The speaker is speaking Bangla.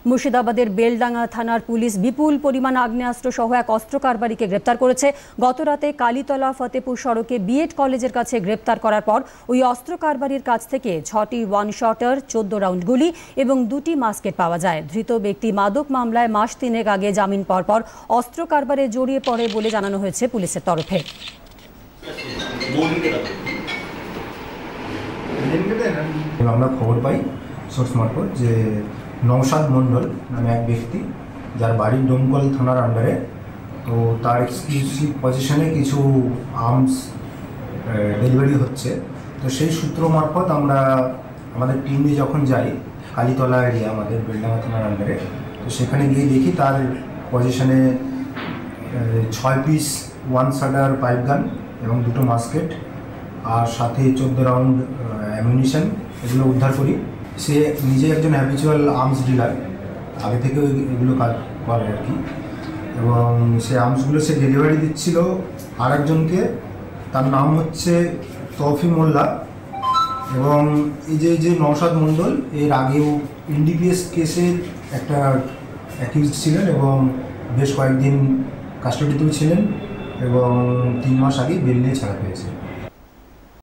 মুর্শিদাবাদের বেলডাঙ্গা থানার পুলিশ বিপুল পরিমাণ আগ্নেয়াস্ত্র সহ এক অস্ত্র কারবারিকে গ্রেপ্তার করেছে। গতরাতে কালীতলা ফতেপুর সড়কে বিএড কলেজের কাছে গ্রেপ্তার করার পর ওই অস্ত্র কারবারির কাছ থেকে 6টি ওয়ান শটার, 14 রাউন্ড গুলি এবং 2টি মাস্কেট পাওয়া যায়। ধৃত ব্যক্তি মাদক মামলায় মাস 3 আগে জামিন পাওয়ার পর অস্ত্র কারবারে জড়িয়ে পড়ে বলে জানানো হয়েছে পুলিশের তরফে। আমরা খবর পাই সোর্স মারফত যে নওশাদ মণ্ডল নামে এক ব্যক্তি, যার বাড়ি ডোমকল থানার আন্ডারে, তো তার এক্সক্লুসিভ পজিশনে কিছু আর্মস ডেলিভারি হচ্ছে। তো সেই সূত্র মারফত আমরা আমাদের টিম নিয়ে যখন যাই কালীতলা এরিয়া, আমাদের বেলডাঙ্গা থানার আন্ডারে, তো সেখানে গিয়ে দেখি তার পজিশনে 6 পিস ওয়ান শটার পাইপ গান এবং 2টো মাস্কেট আর সাথে 14 রাউন্ড অ্যামিউনিশন এগুলো উদ্ধার করি। সে নিজে একজন হ্যাবিচুয়াল আর্মস ডিলার, আগে থেকে এগুলো কাজ করে আর কি, এবং সে আর্মসগুলো সে ডেলিভারি দিচ্ছিল আরেকজনকে। তার নাম হচ্ছে তৌফি মোল্লা, এবং এই যে নওশাদ মণ্ডল এর আগেও এনডিপিএস কেসের একটা অ্যাকিউজড ছিলেন এবং বেশ কয়েকদিন কাস্টডিতেও ছিলেন এবং 3 মাস আগে বেল নিয়ে ছাড়া পেয়েছে।